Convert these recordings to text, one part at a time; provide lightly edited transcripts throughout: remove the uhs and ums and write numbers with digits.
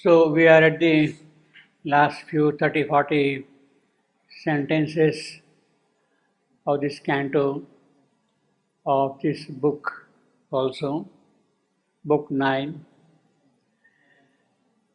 So we are at the last few 30, 40 sentences of this canto of this book also, book 9,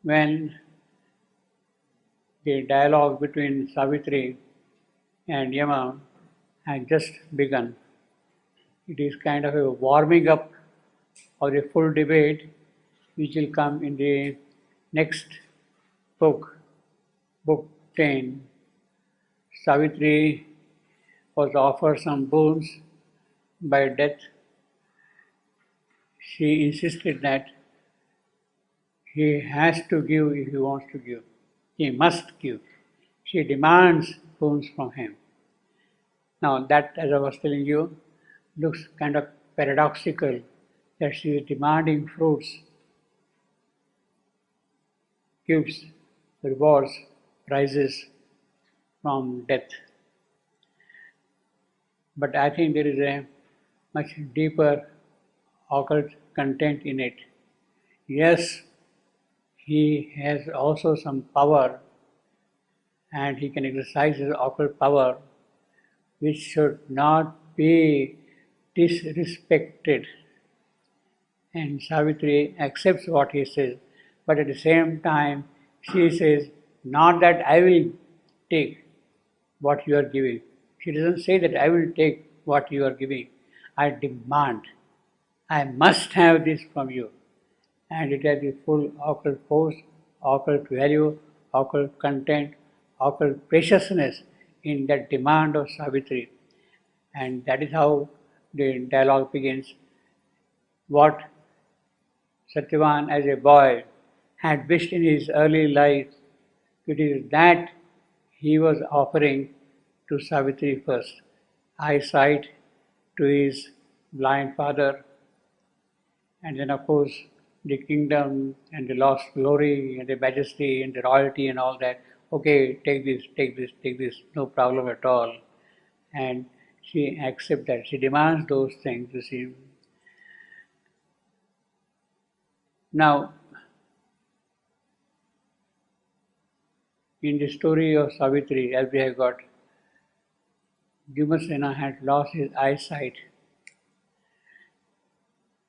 when the dialogue between Savitri and Yama has just begun. It is kind of a warming up of the full debate which will come in the next book, book 10. Savitri was offered some boons by death. She insisted that he has to give if he wants to give. He must give. She demands boons from him. Now that, as I was telling you, looks kind of paradoxical that she is demanding fruits, gives rewards, prizes from death. But I think there is a much deeper occult content in it. Yes, he has also some power and he can exercise his occult power, which should not be disrespected. And Savitri accepts what he says, but at the same time, she says, not that I will take what you are giving. She doesn't say that I will take what you are giving. I demand. I must have this from you. And it has the full occult force, occult value, occult content, occult preciousness in that demand of Savitri. And that is how the dialogue begins. What Satyavan as a boy had wished in his early life, it is that he was offering to Savitri first. Eyesight to his blind father, and then of course the kingdom and the lost glory and the majesty and the royalty and all that. Okay, take this, take this, take this, no problem at all. And she accepts that. She demands those things, you see. Now, in the story of Savitri, as we have got, Bhimasena had lost his eyesight,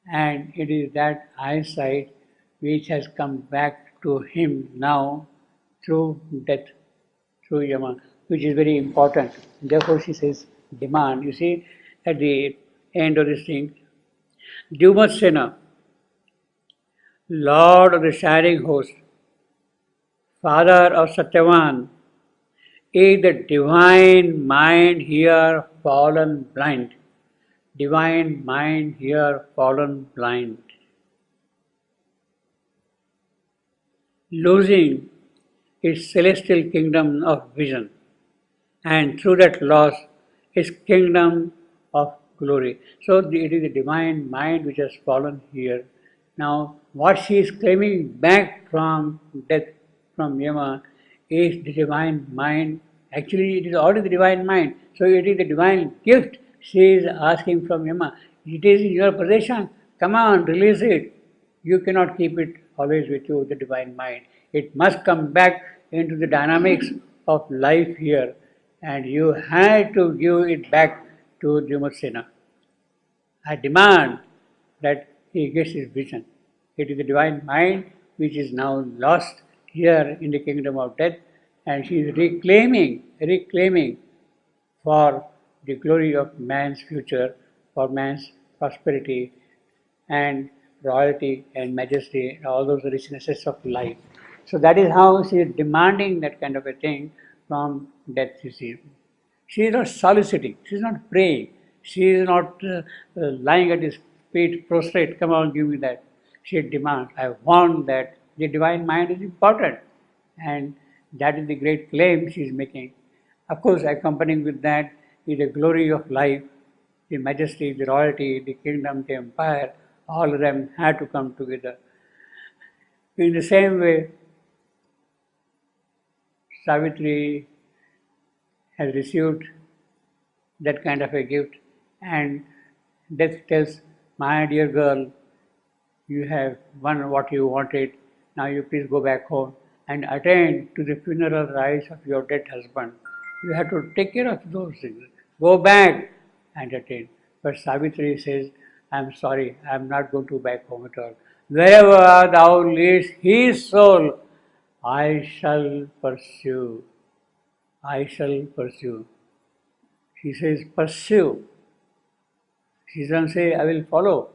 and it is that eyesight which has come back to him now through death, through Yama, which is very important. Therefore, she says, demand. You see, at the end of this thing, Bhimasena, Lord of the shining host, Father of Satyavan, is the divine mind here fallen blind. Divine mind here fallen blind. Losing its celestial kingdom of vision, and through that loss, its kingdom of glory. So it is the divine mind which has fallen here. Now, what she is claiming back from death, from Yama, is the divine mind. Actually, it is already the divine mind. So it is the divine gift she is asking from Yama. It is in your possession. Come on, release it. You cannot keep it always with you, the divine mind. It must come back into the dynamics of life here. And you have to give it back to Bhimasena. I demand that he gets his vision. It is the divine mind which is now lost here in the kingdom of death, and she is reclaiming for the glory of man's future, for man's prosperity and royalty and majesty, and all those richnesses of life. So that is how she is demanding that kind of a thing from death, you see. She is not soliciting, she is not praying, she is not lying at his feet prostrate, come on, give me that. She demands, I want that. The divine mind is important, and that is the great claim she is making. Of course, accompanying with that is the glory of life, the majesty, the royalty, the kingdom, the empire, all of them had to come together. In the same way, Savitri has received that kind of a gift, and death tells, my dear girl, you have won what you wanted, Now you please go back home and attend to the funeral rites of your dead husband. You have to take care of those things. Go back and attend. But Savitri says, I'm sorry, I'm not going to back home at all. Wherever thou leadest his soul, I shall pursue. I shall pursue. She says, pursue. She doesn't say, I will follow.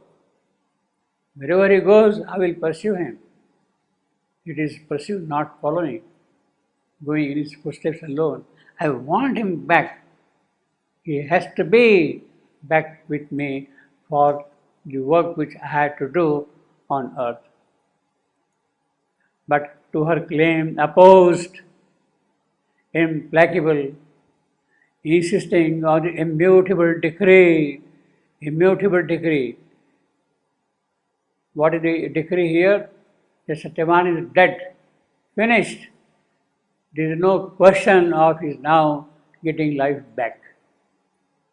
Wherever he goes, I will pursue him. It is pursue, not following, going in his footsteps alone. I want him back. He has to be back with me for the work which I had to do on earth. But to her claim opposed, implacable, insisting on the immutable decree. Immutable decree. What is the decree here? The Satyavan is dead, finished. There is no question of his now getting life back.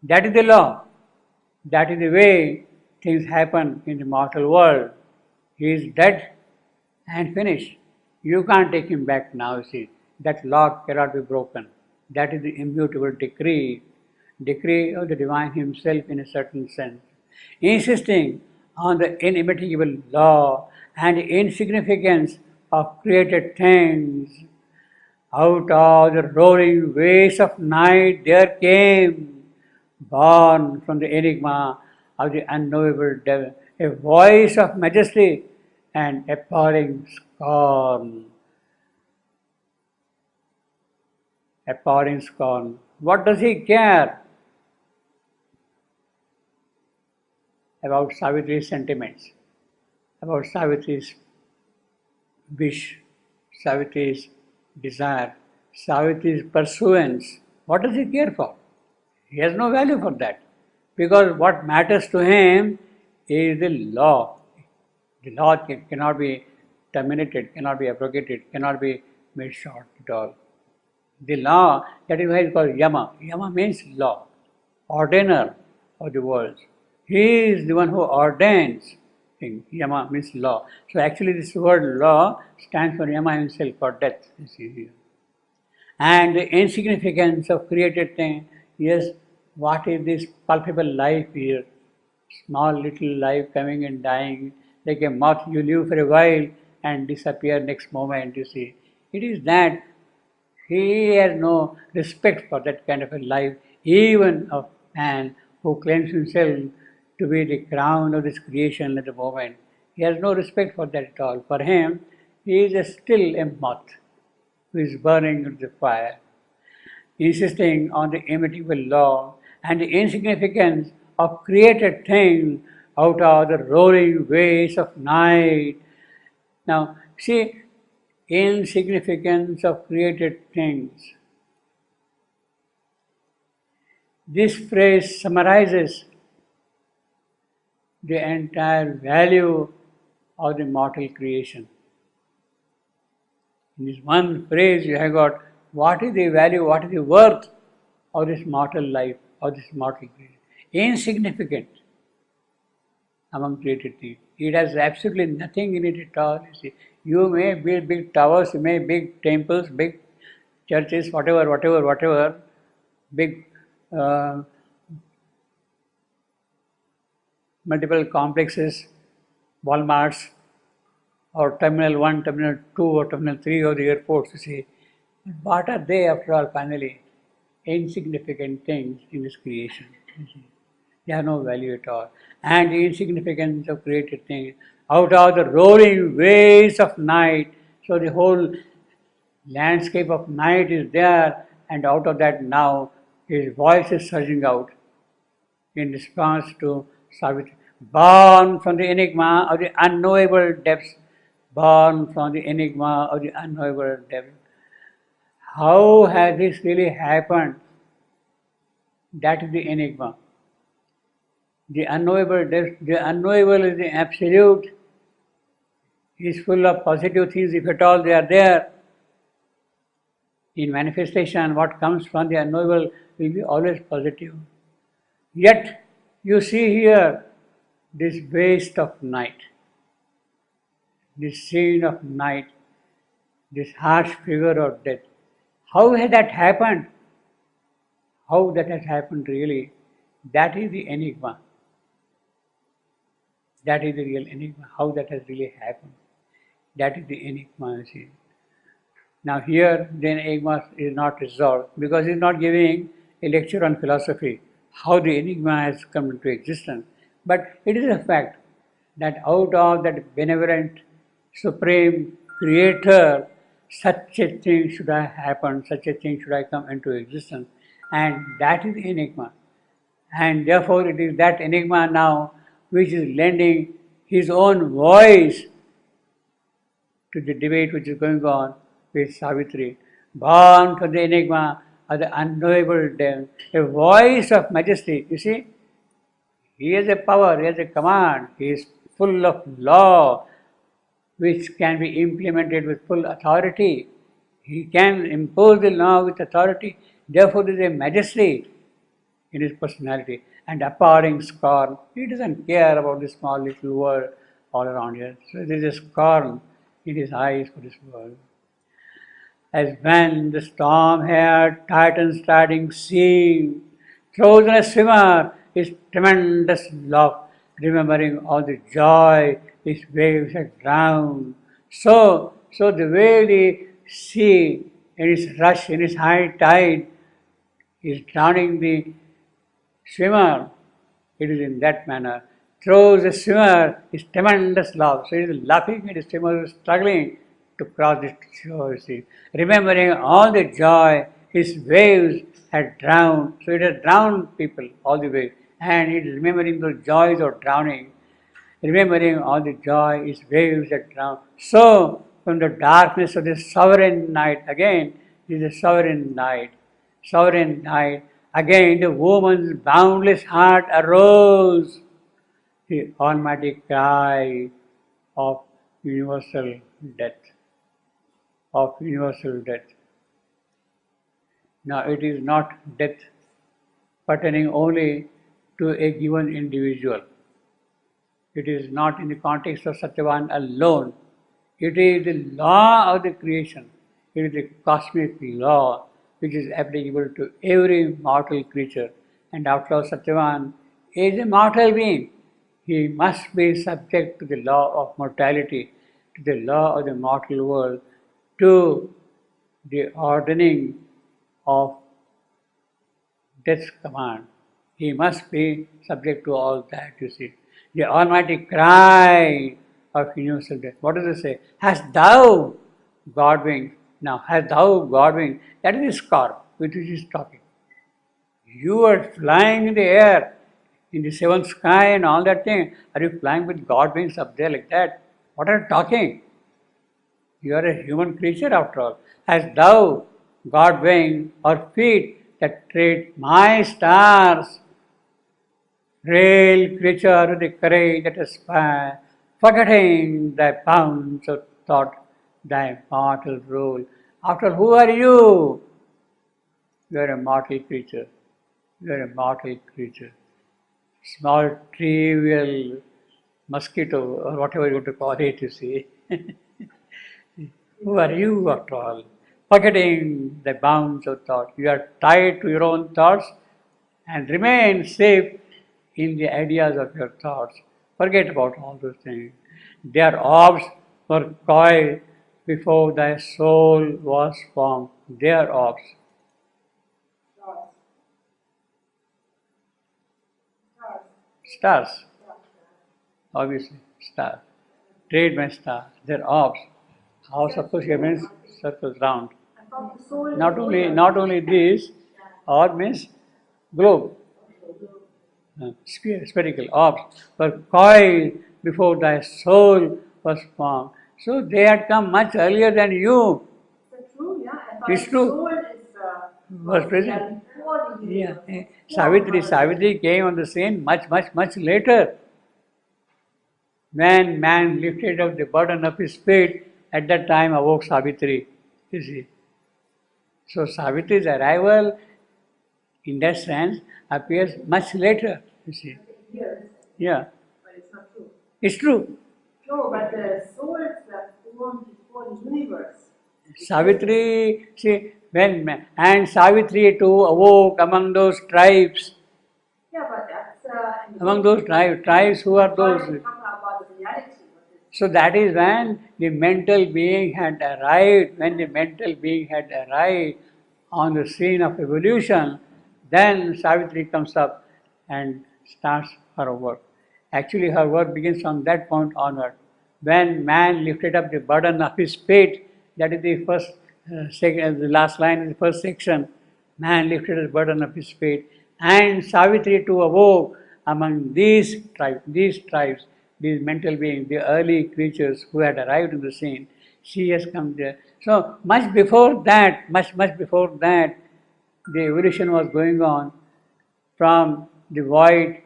That is the law. That is the way things happen in the mortal world. He is dead and finished. You can't take him back now, you see. That law cannot be broken. That is the immutable decree of the divine himself in a certain sense. Insisting on the inimitable law and insignificance of created things. Out of the roaring waves of night there came, born from the enigma of the unknowable devil, a voice of majesty and appalling scorn. Appalling scorn. What does he care about Savitri's sentiments, about Savitri's wish, Savitri's desire, Savitri's pursuance? What does he care for? He has no value for that, because what matters to him is the law. The law cannot be terminated, cannot be abrogated, cannot be made short at all. The law, that is why it is called Yama. Yama means law, ordainer of the world. He is the one who ordains things. Yama means law. So actually this word law stands for Yama himself, for death, you see here. And the insignificance of created things. Yes, what is this palpable life here? Small little life coming and dying, like a moth, you live for a while and disappear next moment, you see. It is that he has no respect for that kind of a life, even of man who claims himself to be the crown of this creation at the moment. He has no respect for that at all. For him, he is still a moth who is burning in the fire, insisting on the immutable law and the insignificance of created things out of the roaring waves of night. Now, see, insignificance of created things. This phrase summarizes the entire value of the mortal creation. In this one phrase, you have got what is the value, what is the worth of this mortal life, of this mortal creation. Insignificant among created things. It has absolutely nothing in it at all. You see, you may build big towers, you may big temples, big churches, whatever, big multiple complexes, Walmarts, or Terminal 1, Terminal 2, or Terminal 3 of the airports, you see. What are they after all, finally? Insignificant things in this creation. You see. They have no value at all. And the insignificance of created things, out of the roaring waves of night, so the whole landscape of night is there, and out of that now his voice is surging out in response to Savitri. Born from the enigma of the unknowable depths, born from the enigma of the unknowable depths. How has this really happened? That is the enigma. The unknowable depths, the unknowable is the absolute. He is full of positive things, if at all they are there. In manifestation, what comes from the unknowable will be always positive. Yet, you see here this waste of night. this scene of night, this harsh figure of death. How has that happened? How that has happened really? That is the enigma. That is the real enigma. How that has really happened. That is the enigma, you see. Now here the enigma is not resolved because he is not giving a lecture on philosophy, how the enigma has come into existence. But it is a fact that out of that benevolent, supreme creator, such a thing should have happened, such a thing should have come into existence. And that is the enigma. And therefore it is that enigma now which is lending his own voice to the debate which is going on with Savitri. Born from the enigma of the unknowable depth, a voice of majesty. You see, he has a power, he has a command, he is full of law which can be implemented with full authority. He can impose the law with authority. Therefore, there is a majesty in his personality and appalling scorn. He doesn't care about this small little world all around here. So there is a scorn in his eyes for this world. As when the storm-haired Titan striding sea throws on a swimmer his tremendous love, remembering all the joy his waves had drowned. So the way the sea in its rush, in its high tide, is drowning the swimmer, it is in that manner. Throws the swimmer his tremendous love. So he is laughing at the swimmer who is struggling to cross the shore, see. Remembering all the joy his waves had drowned. So it has drowned people all the way. And it is remembering those joys of drowning. Remembering all the joy his waves had drowned. So from the darkness of this sovereign night, again, it is a sovereign night. Sovereign night. Again, the woman's boundless heart arose. The almighty cry of universal death. Of universal death. Now, it is not death pertaining only to a given individual. It is not in the context of Satyavan alone. It is the law of the creation. It is the cosmic law which is applicable to every mortal creature. And after all, Satyavan is a mortal being. He must be subject to the law of mortality, to the law of the mortal world, to the ordering of death's command. He must be subject to all that, you see. The almighty cry of universal death. What does it say? Hast thou God wings? Now, hast thou God wings? That is the scarf with which he is talking. You are flying in the air, in the seventh sky and all that thing. Are you flying with God wings up there like that? What are you talking? You are a human creature after all. Hast thou God wings or feet that tread my stars? Frail creature with the courage that aspire, forgetting thy bounds of thought, thy mortal rule. After all, who are you? You are a mortal creature. You are a mortal creature. Small, trivial mosquito, or whatever you want to call it, you see. Who are you, after all? Forgetting the bounds of thought. You are tied to your own thoughts and remain safe in the ideas of your thoughts. Forget about all those things. Their orbs were coiled before thy soul was formed. Their orbs. Stars. Obviously, stars. Trade my star. Their orbs. How suppose you means circles round. Not only this, orb means globe. Spherical orbs were coiled before thy soul was formed. So they had come much earlier than you. True, yeah. It's true. Soul is Was present. Yeah. Savitri came on the scene much later. When man lifted up the burden of his spirit, at that time awoke Savitri. You see. So Savitri's arrival in that sense appears much later, you see. Yes, Yeah, but it's not true. it's true. No, but the soul's formed his own universe. Savitri, see, and Savitri too awoke among those tribes. Yeah, but that's Among those tribes, who are those? About the reality. So that is when the mental being had arrived, when the mental being had arrived on the scene of evolution, then Savitri comes up and starts her work. Actually, her work begins from that point onward. When man lifted up the burden of his fate, that is the first the last line in the first section. Man lifted the burden of his fate, and Savitri too awoke among these tribes, these mental beings, the early creatures who had arrived in the scene. She has come there. So much before that, much before that, the evolution was going on from the void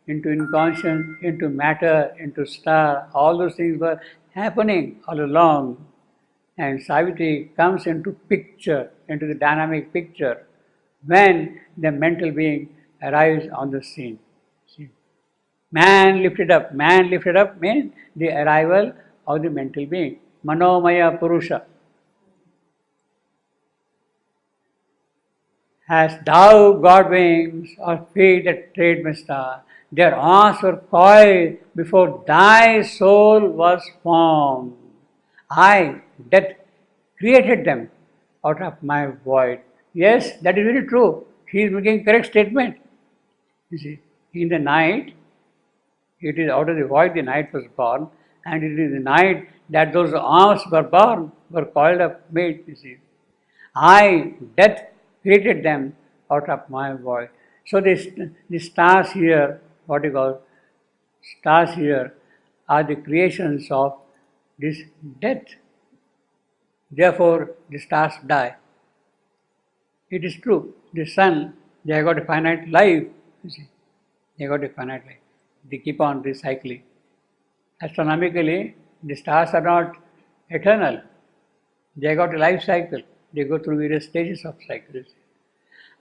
into inconscience, into matter, into star. All those things were happening all along. And Savitri comes into picture, into the dynamic picture, when the mental being arrives on the scene. See? Man lifted up means the arrival of the mental being. Manomaya Purusha. Hast thou got wings or feet that tread my star? Their arms were coiled before thy soul was formed. I, death, created them out of my void. Yes, that is very true. He is making correct statement. You see, in the night, it is out of the void the night was born, and it is the night that those arms were born, were coiled up, made, you see. I, death, created them out of my void. So the stars here, what you call stars here, are the creations of this death. Therefore, the stars die. It is true. The sun, they have got a finite life. You see, they have got a finite life. They keep on recycling. Astronomically, the stars are not eternal. They have got a life cycle. They go through various stages of cycles.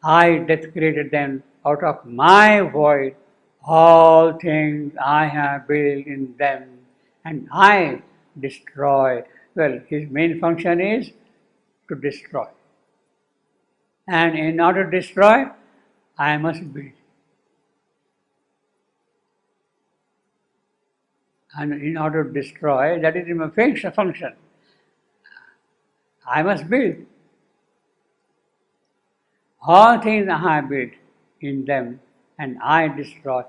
I, death, created them out of my void. All things I have built in them, and I destroy. Well, his main function is to destroy. And in order to destroy, I must build. And in order to destroy, that is my function. I must build. All things I have built in them, and I destroy.